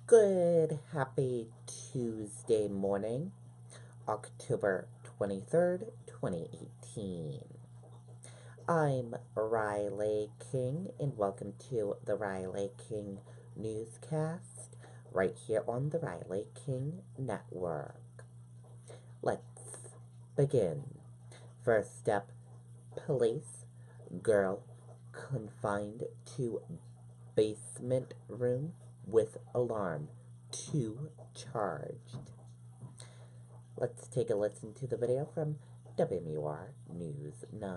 Good, happy Tuesday morning, October 23rd, 2018. I'm Riley King, and welcome to the Riley King Newscast, right here on the Riley King Network. Let's begin. First up, police, girl confined to basement room with alarm, 2 charged. Let's take a listen to the video from WMUR News 9.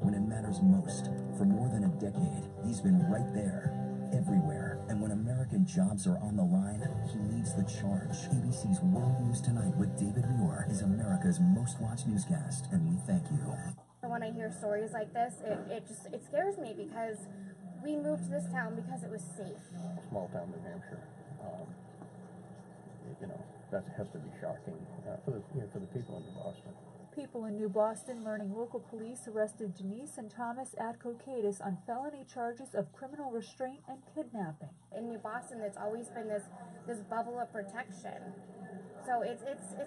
When it matters most, for more than a decade, he's been right there, everywhere. And when American jobs are on the line, he leads the charge. ABC's World News Tonight with David Muir is America's most watched newscast, and we thank you. When I hear stories like this, it scares me because we moved to this town because it was safe. Small town New Hampshire, that has to be shocking for the people in New Boston. People in New Boston learning local police arrested Denise and Thomas Adkokaitis on felony charges of criminal restraint and kidnapping. In New Boston, it's always been this bubble of protection. So it's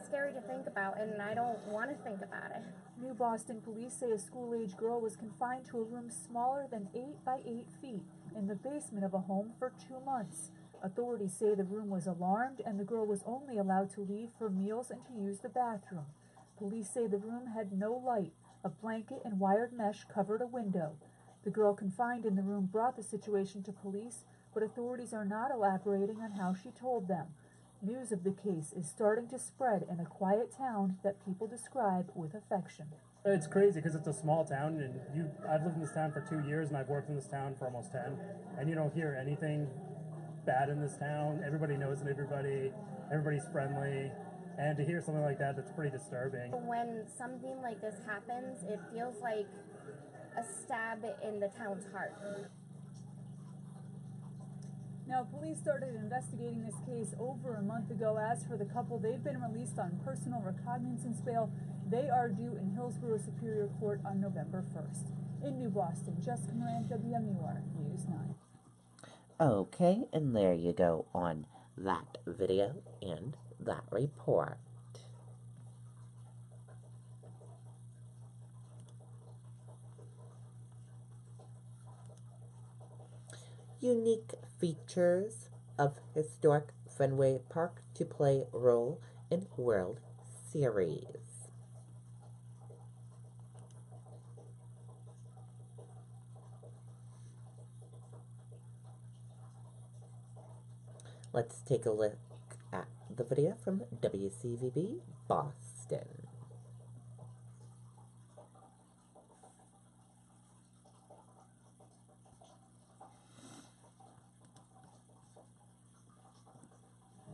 scary to think about, and I don't want to think about it. New Boston police say a school-age girl was confined to a room smaller than 8 by 8 feet in the basement of a home for 2 months. Authorities say the room was alarmed and the girl was only allowed to leave for meals and to use the bathroom. Police say the room had no light. A blanket and wired mesh covered a window. The girl confined in the room brought the situation to police, but authorities are not elaborating on how she told them. News of the case is starting to spread in a quiet town that people describe with affection. It's crazy because it's a small town, and I've lived in this town for 2 years, and I've worked in this town for almost 10, and you don't hear anything bad in this town. Everybody knows everybody, everybody's friendly, and to hear something like that, that's pretty disturbing. When something like this happens, it feels like a stab in the town's heart. Now, police started investigating this case over a month ago. As for the couple, they've been released on personal recognizance bail. They are due in Hillsborough Superior Court on November 1st. In New Boston, Jessica Moran, WMUR News 9. Okay, and there you go on that video and that report. Unique features of historic Fenway Park to play role in World Series. Let's take a look at the video from WCVB Boston.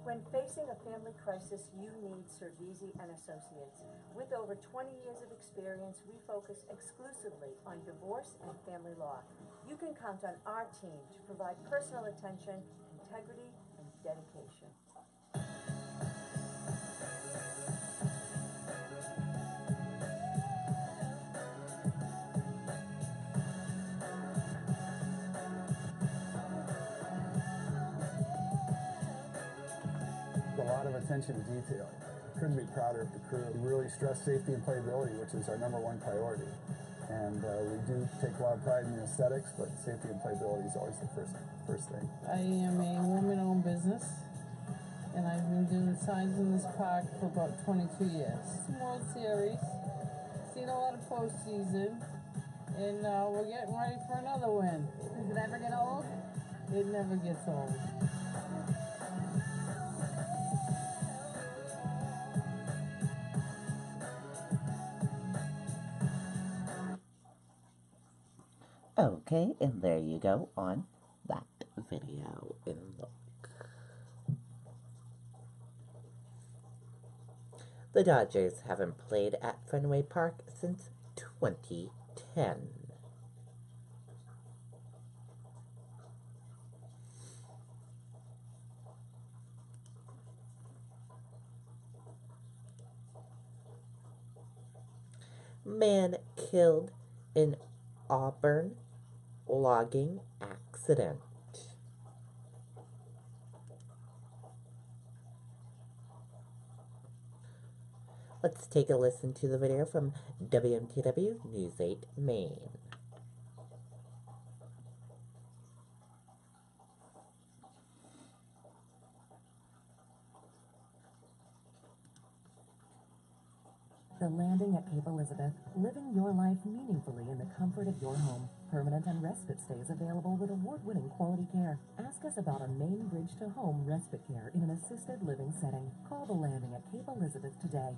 When facing a family crisis, you need Servizi and Associates. With over 20 years of experience, we focus exclusively on divorce and family law. You can count on our team to provide personal attention, integrity, and dedication. A lot of attention to detail. Couldn't be prouder of the crew. We really stress safety and playability, which is our #1 priority. And we do take a lot of pride in the aesthetics, but safety and playability is always the first thing. I am a woman-owned business, and I've been doing signs in this park for about 22 years. World Series, seen a lot of postseason, and we're getting ready for another win. Does it ever get old? It never gets old. Okay, and there you go on that video and look. The Dodgers haven't played at Fenway Park since 2010. Man killed in Auburn logging accident. Let's take a listen to the video from WMTW News 8 Maine. The Landing at Cape Elizabeth, living your life meaningfully in the comfort of your home. Permanent and respite stays available with award-winning quality care. Ask us about a Maine Bridge to Home respite care in an assisted living setting. Call The Landing at Cape Elizabeth today.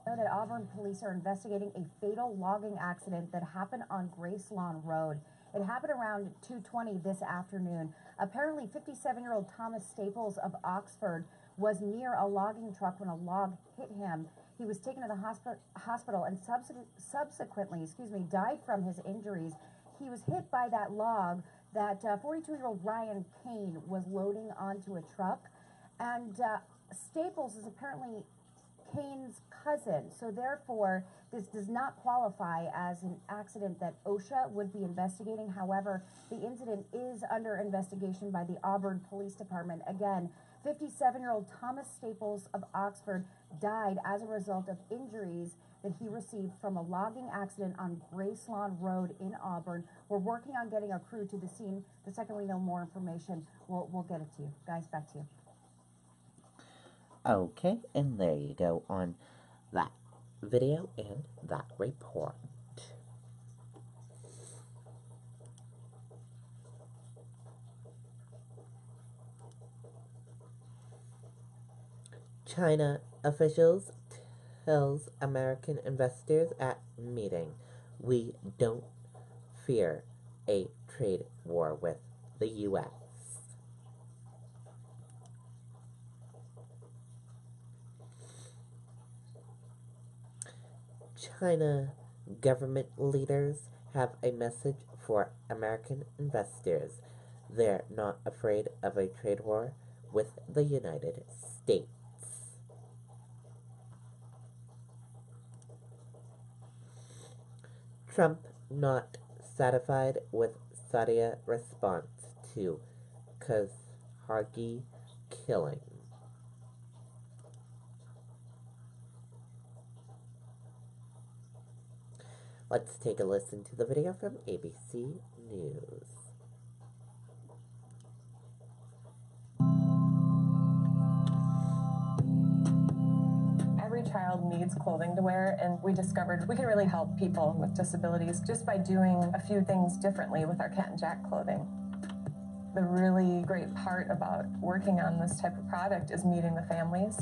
Know that Auburn police are investigating a fatal logging accident that happened on Grace Lawn Road. It happened around 2:20 this afternoon. Apparently, 57-year-old Thomas Staples of Oxford was near a logging truck when a log hit him. He was taken to the hospital and subsequently, died from his injuries. He was hit by that log that 42-year-old Ryan Kane was loading onto a truck, and Staples is apparently Kane's cousin, so therefore this does not qualify as an accident that OSHA would be investigating. However, the incident is under investigation by the Auburn Police Department. Again, 57-year-old Thomas Staples of Oxford died as a result of injuries that he received from a logging accident on Grace Lawn Road in Auburn. We're working on getting a crew to the scene. The second we know more information, we'll get it to you. Guys, back to you. Okay, and there you go on that video and that report. China officials tells American investors at meeting, we don't fear a trade war with the U.S. China government leaders have a message for American investors. They're not afraid of a trade war with the United States. Trump not satisfied with Saudi response to Khashoggi killing. Let's take a listen to the video from ABC News. Every child needs clothing to wear, and we discovered we can really help people with disabilities just by doing a few things differently with our Cat and Jack clothing. The really great part about working on this type of product is meeting the families.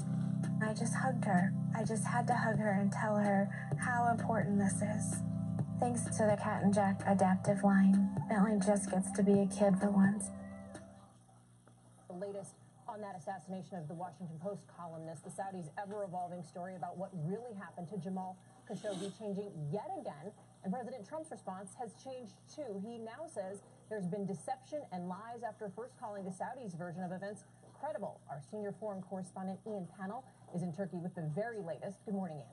I just hugged her. I just had to hug her and tell her how important this is. Thanks to the Cat and Jack adaptive line, Bentley just gets to be a kid for once. The latest on that assassination of the Washington Post columnist, the Saudis' ever-evolving story about what really happened to Jamal Khashoggi changing yet again, and President Trump's response has changed too. He now says there's been deception and lies after first calling the Saudis' version of events credible. Our senior foreign correspondent Ian Pannell is in Turkey with the very latest. Good morning, Ian.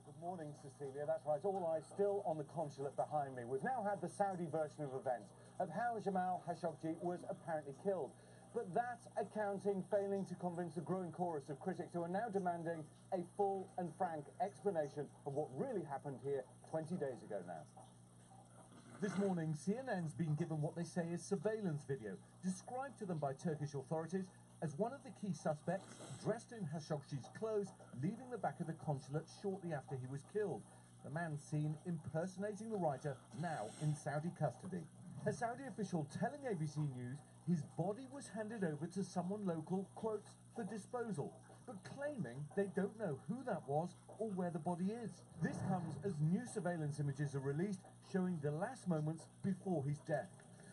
Good morning, Cecilia. That's right. All eyes still on the consulate behind me. We've now had the Saudi version of events of how Jamal Khashoggi was apparently killed. But that accounting failing to convince a growing chorus of critics who are now demanding a full and frank explanation of what really happened here 20 days ago now. This morning, CNN's been given what they say is surveillance video, described to them by Turkish authorities as one of the key suspects dressed in Khashoggi's clothes, leaving the back of the consulate shortly after he was killed. The man seen impersonating the writer, now in Saudi custody. A Saudi official telling ABC News his body was handed over to someone local, quote, for disposal, but claiming they don't know who that was or where the body is. This comes as new surveillance images are released showing the last moments before his death.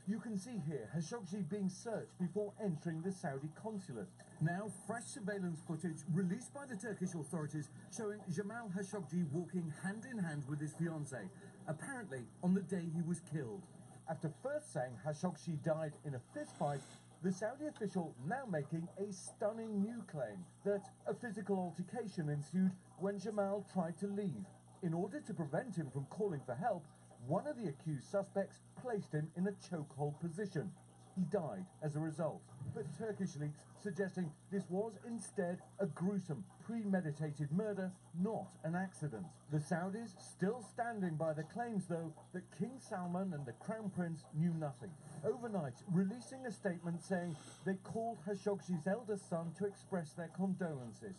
You can see here Khashoggi being searched before entering the Saudi consulate. Now, fresh surveillance footage released by the Turkish authorities showing Jamal Khashoggi walking hand in hand with his fiancée, apparently on the day he was killed. After first saying Khashoggi died in a fistfight, the Saudi official now making a stunning new claim that a physical altercation ensued when Jamal tried to leave. In order to prevent him from calling for help, one of the accused suspects placed him in a chokehold position. He died as a result, but Turkish leaks suggesting this was instead a gruesome, premeditated murder, not an accident. The Saudis still standing by the claims, though, that King Salman and the Crown Prince knew nothing. Overnight, releasing a statement saying they called Khashoggi's eldest son to express their condolences.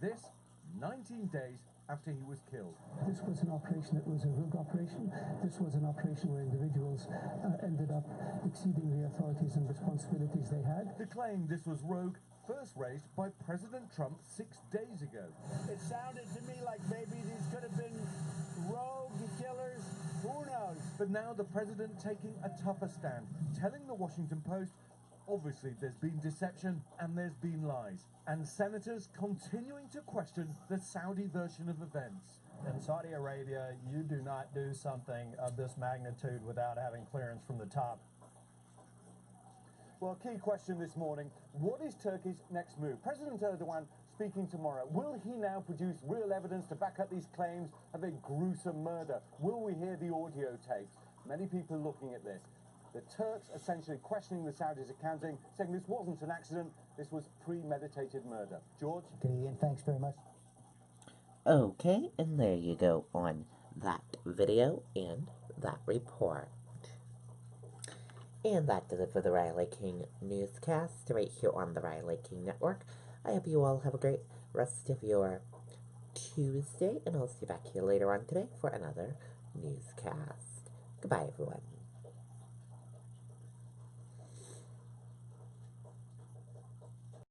This, 19 days after he was killed. This was an operation that was a rogue operation. This was an operation where individuals ended up exceeding the authorities and responsibilities they had. The claim this was rogue first raised by President Trump 6 days ago. It sounded to me like maybe these could have been rogue killers. Who knows? But now the president taking a tougher stand, telling the Washington Post, obviously there's been deception and there's been lies. And senators continuing to question the Saudi version of events. In Saudi Arabia, you do not do something of this magnitude without having clearance from the top. Well, key question this morning, what is Turkey's next move? President Erdogan speaking tomorrow. Will he now produce real evidence to back up these claims of a gruesome murder? Will we hear the audio tapes? Many people looking at this. The Turks essentially questioning the Saudis' accounting, saying this wasn't an accident, this was premeditated murder. George? Okay, Ian, thanks very much. Okay, and there you go on that video and that report. And that does it for the Riley King Newscast right here on the Riley King Network. I hope you all have a great rest of your Tuesday, and I'll see you back here later on today for another newscast. Goodbye, everyone.